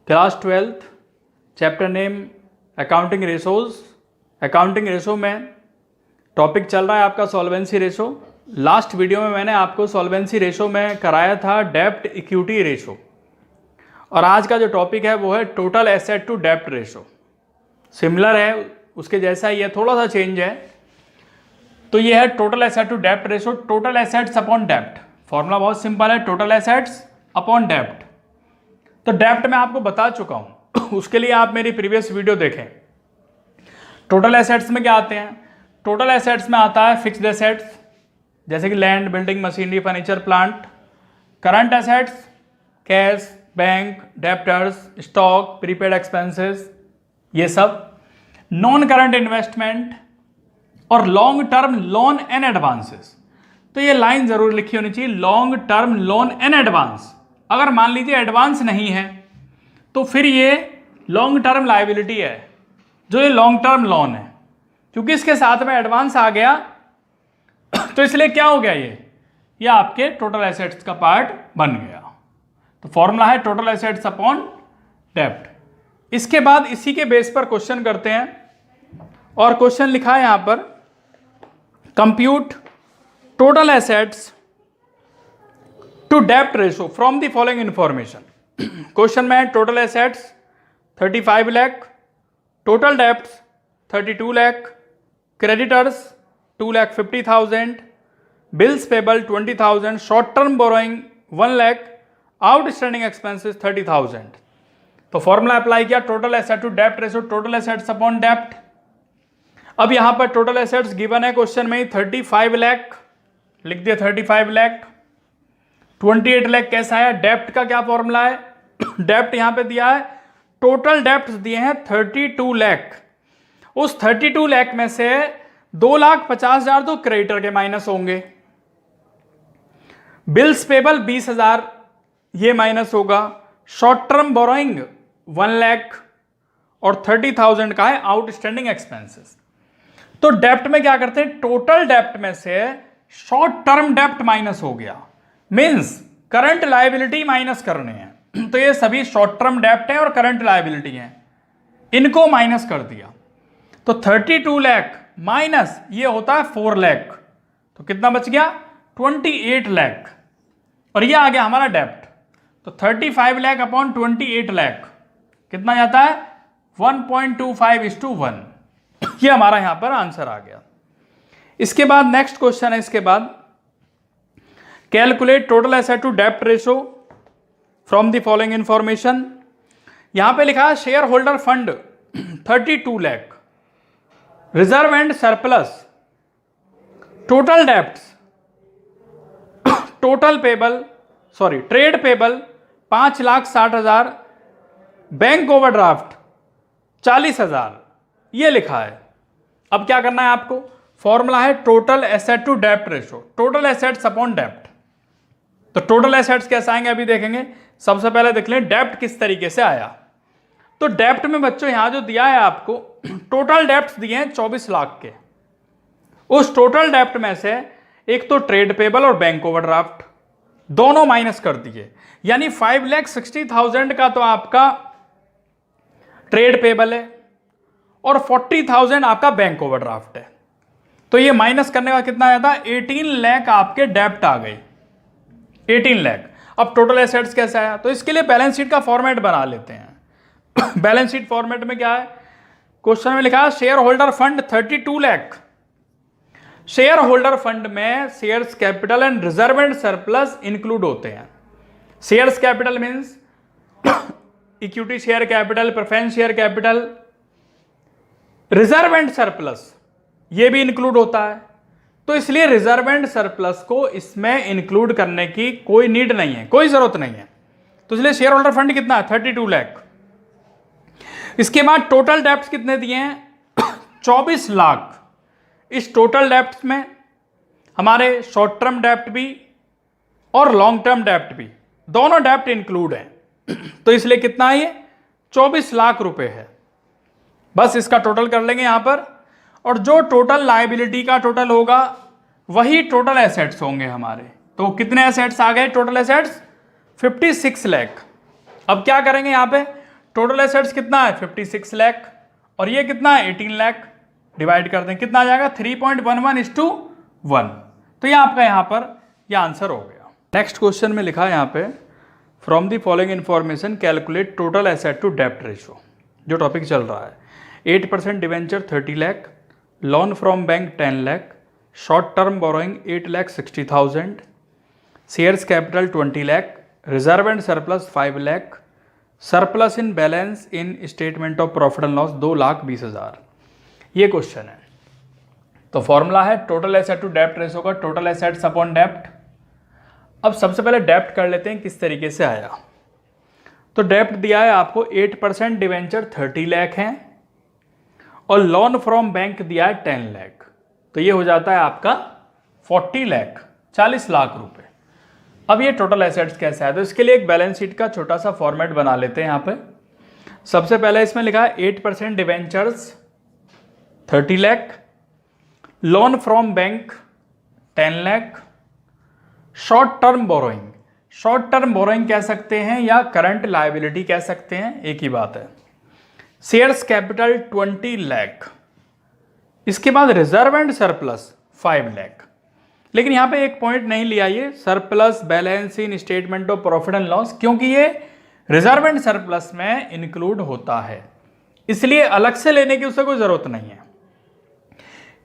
Class 12th chapter name accounting ratios. Accounting ratio में topic चल रहा है आपका सॉल्वेंसी रेशो। लास्ट वीडियो में मैंने आपको सॉल्वेंसी रेशो में कराया था डेब्ट इक्विटी रेशो, और आज का जो टॉपिक है वो है टोटल एसेट टू डेब्ट रेशो। सिमिलर है, उसके जैसा ही है, थोड़ा सा चेंज है। तो ये है टोटल एसेट टू डेब्ट रेशो, टोटल एसेट्स अपॉन डेब्ट। फॉर्मूला बहुत सिंपल है, टोटल एसेट्स अपॉन डेब्ट। तो डेब्ट मैं आपको बता चुका हूं, उसके लिए आप मेरी प्रीवियस वीडियो देखें। टोटल एसेट्स में क्या आते हैं? टोटल एसेट्स में आता है फिक्स्ड एसेट्स जैसे कि land, building, machinery, furniture, plant. Current assets cash, bank, debtors, stock, prepaid expenses, ये सब। नॉन करंट इन्वेस्टमेंट और long term loan and advances. तो ये लाइन जरूर लिखी होनी चाहिए, long term loan and advance. अगर मान लीजिए एडवांस नहीं है तो फिर ये लॉन्ग टर्म लायबिलिटी है, जो ये लॉन्ग टर्म लोन है। क्योंकि इसके साथ में एडवांस आ गया तो इसलिए क्या हो गया, ये आपके टोटल एसेट्स का पार्ट बन गया। तो फॉर्मूला है टोटल एसेट्स अपॉन डेब्ट। इसके बाद इसी के बेस पर क्वेश्चन करते हैं, और क्वेश्चन लिखा है यहां पर, कंप्यूट टोटल एसेट्स टू डेब्ट ratio from the following information. Question में total assets 35 lakh, total debts 32 lakh, creditors 2,50,000, bills payable 20,000, short term borrowing 1 lakh, outstanding expenses 30,000। तो फॉर्मूला अप्लाई किया, टोटल एसेट टू डेब्ट रेशो, टोटल एसेट्स अपॉन डेब्ट। अब यहां पर total assets given है क्वेश्चन में ही 35 लाख, लिख दिया 35 लाख। 28 लाख कैसा है? डेब्ट का क्या फॉर्मूला है? डेब्ट यहां पे दिया है, टोटल डेब्ट दिए हैं 32 लाख। उस 32 लाख में से 2,50,000 तो क्रेडिटर के माइनस होंगे, बिल्स पेबल 20,000 ये माइनस होगा, शॉर्ट टर्म बोरोइंग 1 लाख, और 30,000 का है आउटस्टैंडिंग एक्सपेंसेस। तो डेब्ट में क्या करते हैं, टोटल डेब्ट में से शॉर्ट टर्म डेब्ट माइनस हो गया, मींस करंट लायबिलिटी माइनस करने हैं। तो ये सभी शॉर्ट टर्म डेब्ट है और करंट लायबिलिटी है, इनको माइनस कर दिया। तो 32 लाख माइनस ये होता है 4 लाख, तो कितना बच गया? 28 लाख, और ये आ गया हमारा डेब्ट। तो 35 लाख अपॉन 28 लाख कितना जाता है? 1.25:1। ये हमारा यहां पर आंसर आ गया। इसके बाद नेक्स्ट क्वेश्चन है, इसके बाद कैलकुलेट टोटल एसेट टू डेब्ट ratio from the following information. यहां पे लिखा है share holder fund 32 lakh, reserve and surplus, total debts, total payable sorry trade payable 5,60,000, bank overdraft 40,000, ये लिखा है। अब क्या करना है आपको? फॉर्मूला है टोटल एसेट टू डेब्ट रेशो, टोटल एसेट्स अपॉन डेब्ट। तो टोटल एसेट्स कैसे आएंगे अभी देखेंगे। सबसे पहले देख लें डेब्ट किस तरीके से आया। तो डेब्ट में बच्चों यहां जो दिया है आपको, टोटल डेब्ट्स दिए हैं 24 लाख के। उस टोटल डेब्ट में से एक तो ट्रेड पेबल और बैंक ओवरड्राफ्ट दोनों माइनस कर दिए, यानी 5,60,000 का तो आपका ट्रेड पेबल है और 40,000 आपका बैंक ओवरड्राफ्ट है। तो ये माइनस करने का कितना आया था? 18 लाख आपके डेब्ट आ गए, 18 लाख। अब टोटल एसेट्स कैसे आया? तो इसके लिए बैलेंस शीट का फॉर्मेट बना लेते हैं। बैलेंस शीट फॉर्मेट में क्या है? क्वेश्चन में लिखा है share holder fund 32 lakh. Share holder fund में shares capital and reserve and surplus include होते हैं। Shares capital means equity share capital, preference share capital, reserve and surplus ये भी इंक्लूड होता है। तो इसलिए रिजर्व एंड सरप्लस को इसमें इंक्लूड करने की कोई नीड नहीं है, कोई जरूरत नहीं है। तो इसलिए शेयर होल्डर फंड कितना है? 32 लाख। इसके बाद टोटल डेब्ट्स कितने दिए हैं? 24 लाख। इस टोटल डेब्ट्स में हमारे शॉर्ट टर्म डेब्ट भी और लॉन्ग टर्म डेब्ट भी, दोनों डेब्ट इंक्लूड हैं। तो इसलिए कितना है? ये 24 लाख रुपए है। बस इसका टोटल कर लेंगे यहां पर, और जो टोटल लायबिलिटी का टोटल होगा वही टोटल एसेट्स होंगे हमारे। तो कितने एसेट्स आ गए? Total assets 56 lakh. अब क्या करेंगे यहाँ पे? टोटल एसेट्स कितना है 56 लाख और ये कितना है 18 लाख, डिवाइड कर दें कितना आ जाएगा 3.11:1। तो ये आपका यहाँ पर यह आंसर हो गया। नेक्स्ट क्वेश्चन में लिखा है यहाँ पे from the following information calculate total asset to डेप्ट रेशो, जो टॉपिक चल रहा है 8% debenture 30 lakh, loan from bank 10 lakh, short term borrowing 8,60,000, shares capital 20 lakh, reserve and surplus 5 lakh, surplus in balance in statement of profit and loss 2,20,000। ये question है। तो formula है total asset to डेप्ट रेशो का, टोटल एसेट्स अपॉन डेप्ट। अब सबसे पहले डेप्ट कर लेते हैं किस तरीके से आया। तो डेप्ट दिया है आपको 8% डिवेंचर 30 लाख हैं और लोन फ्रॉम बैंक दिया है 10 लाख, तो ये हो जाता है आपका 40 लाख, 40 लाख रुपए। अब ये टोटल एसेट्स कैसे है, तो इसके लिए एक बैलेंस शीट का छोटा सा फॉर्मेट बना लेते हैं। यहाँ पे सबसे पहले इसमें लिखा है 8% debentures 30 lakh, loan from bank 10 lakh, short term borrowing, short term borrowing कह सकते हैं या करंट लायबिलिटी कह सकते हैं, एक ही बात है, शेयर्स कैपिटल 20 लाख, इसके बाद रिजर्व एंड सरप्लस 5 लाख। लेकिन यहाँ पे एक पॉइंट नहीं लिया ये surplus balance in statement of profit and loss, क्योंकि ये रिजर्व एंड सरप्लस में इंक्लूड होता है, इसलिए अलग से लेने की उससे कोई जरूरत नहीं है।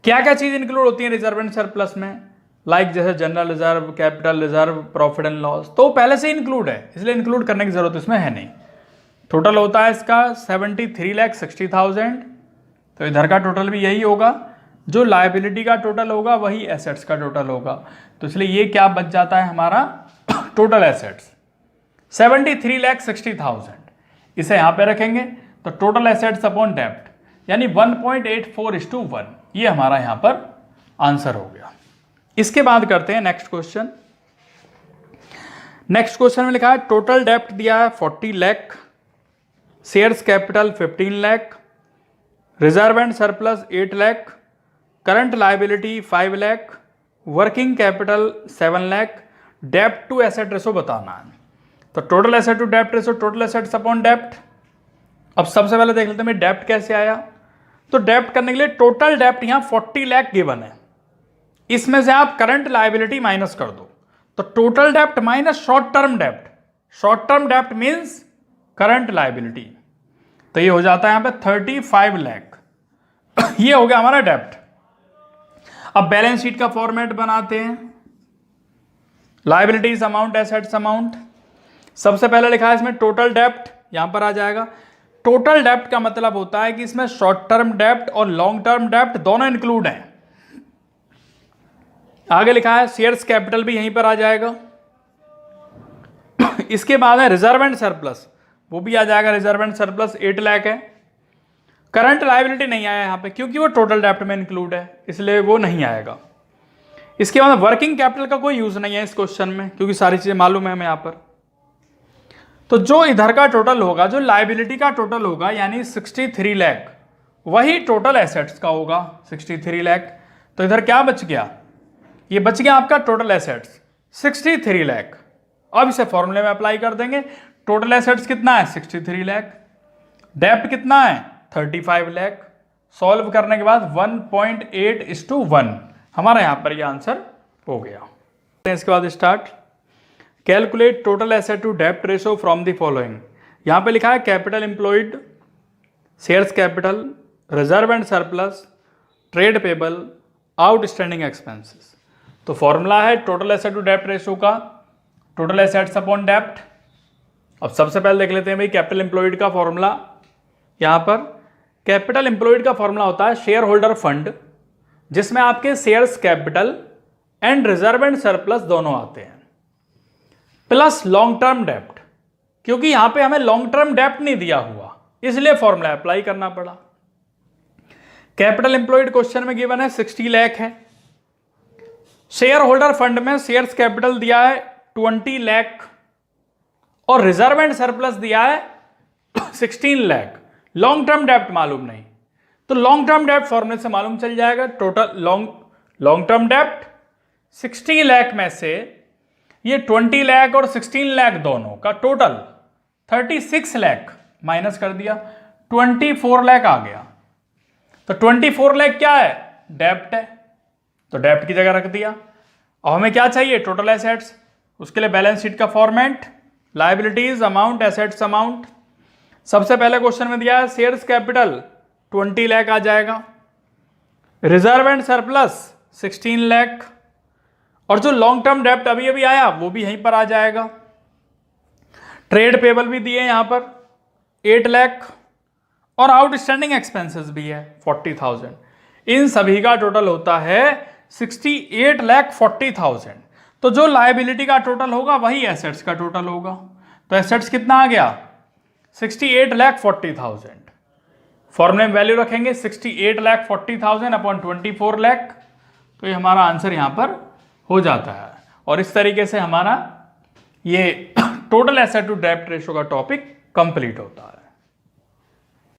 क्या क्या चीज इंक्लूड होती है रिजर्व एंड सरप्लस में, लाइक जैसे general reserve, capital reserve, profit and loss, तो पहले से इंक्लूड है, इसलिए इंक्लूड करने की जरूरत इसमें है नहीं। टोटल होता है इसका 73,60,000, तो इधर का टोटल भी यही होगा, जो लायबिलिटी का टोटल होगा वही एसेट्स का टोटल होगा, तो इसलिए ये क्या बच जाता है हमारा टोटल एसेट्स 73,60,000। इसे यहाँ पे रखेंगे तो टोटल एसेट्स अपॉन डेप्ट यानी 1.84:1, ये हमारा यहाँ पर आंसर हो गया। इसके बाद करते हैं नेक्स्ट क्वेश्चन। नेक्स्ट क्वेश्चन में लिखा है टोटल डेप्ट दिया है 40 lakh, shares capital 15 lakh, reserve and surplus 8 lakh, current liability 5 lakh, working capital 7 lakh, dept to asset ratio बताना है। तो टोटल एसेट टू डेप्ट रेशो, टोटल एसेट्स अपॉन डेप्ट। अब सबसे पहले देख लेते हैं डेप्ट कैसे आया। तो डेप्ट करने के लिए टोटल डेप्ट यहां 40 लाख गिवन है, इसमें से आप करंट लायबिलिटी माइनस कर दो, तो टोटल डेप्ट माइनस शॉर्ट टर्म डेप्ट, शॉर्ट टर्म डेप्ट मीन्स करंट लायबिलिटी, तो ये हो जाता है यहां पे 35 लाख। ये हो गया हमारा डेप्ट। अब बैलेंस शीट का फॉर्मेट बनाते हैं, लायबिलिटीज अमाउंट, एसेट्स अमाउंट। सबसे पहले लिखा है इसमें टोटल डेप्ट, यहां पर आ जाएगा। टोटल डेप्ट का मतलब होता है कि इसमें शॉर्ट टर्म डेप्ट और लॉन्ग टर्म डेप्ट दोनों इंक्लूड हैं। आगे लिखा है शेयर्स कैपिटल भी यहीं पर आ जाएगा। इसके बाद है रिजर्व एंड सरप्लस, वो भी आ जाएगा, रिजर्व एंड सरप्लस 8 लाख है। करंट लायबिलिटी नहीं आया यहां पे क्योंकि वो टोटल डेप्ट में इंक्लूड है, इसलिए वो नहीं आएगा। इसके बाद वर्किंग कैपिटल का कोई यूज नहीं है इस क्वेश्चन में, क्योंकि सारी चीजें मालूम है हमें यहां पर। तो जो इधर का टोटल होगा, जो लायबिलिटी का टोटल होगा यानी 63 लाख, वही टोटल एसेट्स का होगा 63 लाख। तो इधर क्या बच गया, ये बच गया आपका टोटल एसेट्स 63 लाख। अब इसे फॉर्मूले में अप्लाई कर देंगे। टोटल एसेट्स कितना है 63 लाख, डेप्ट कितना है 35 लाख। सॉल्व करने के बाद 1.8:1 हमारा यहां पर ये आंसर हो गया। इसके बाद start calculate total asset to डेप्ट रेशो फ्रॉम द फॉलोइंग। यहां पे लिखा है capital employed, shares capital, reserve and surplus, trade payable, outstanding expenses. तो फॉर्मूला है टोटल एसेट टू डेप्ट रेशो का, टोटल एसेट्स अपॉन डेप्ट। अब सबसे पहले देख लेते हैं भाई कैपिटल एम्प्लॉयड का फॉर्मूला। यहां पर कैपिटल एम्प्लॉयड का फॉर्मूला होता है शेयर होल्डर फंड, जिसमें आपके shares capital and reserve and surplus दोनों आते हैं, प्लस लॉन्ग टर्म डेप्ट। क्योंकि यहां पे हमें लॉन्ग टर्म डेप्ट नहीं दिया हुआ, इसलिए फॉर्मूला अप्लाई करना पड़ा। कैपिटल एम्प्लॉयड क्वेश्चन में गिवन है 60 लाख है। शेयर होल्डर फंड में शेयर्स कैपिटल दिया है 20 लाख और रिजर्व एंड सरप्लस दिया है 16 लाख। लॉन्ग टर्म डेप्ट मालूम नहीं, तो लॉन्ग टर्म डेप्ट फॉर्मूले से मालूम चल जाएगा। टोटल लॉन्ग टर्म डेप्ट 60 लाख में से ये 20 लाख और 16 लाख दोनों का टोटल 36 लाख माइनस कर दिया, 24 लाख आ गया। तो 24 लाख क्या है? डेप्ट है, तो डेप्ट की जगह रख दिया। अब हमें क्या चाहिए? Total assets. उसके लिए बैलेंस शीट का format, liabilities amount, assets amount. सबसे पहले क्वेश्चन में दिया है शेयर्स कैपिटल 20 लाख आ जाएगा, रिजर्व एंड सरप्लस 16 लाख, और जो लॉन्ग टर्म डेप्ट अभी अभी आया वो भी यहीं पर आ जाएगा। ट्रेड पेबल भी दिए यहां पर 8 लाख, और आउटस्टैंडिंग एक्सपेंसेस भी है 40,000। इन सभी का टोटल होता है 68,40,000। तो जो लायबिलिटी का टोटल होगा वही एसेट्स का टोटल होगा। तो एसेट्स कितना आ गया? 68,40,000। फॉर्मूले में वैल्यू रखेंगे 68,40,000 अपॉन 24 लाख, तो ये हमारा आंसर यहां पर हो जाता है। और इस तरीके से हमारा ये टोटल एसेट टू डेप्ट रेशो का टॉपिक कंप्लीट होता है।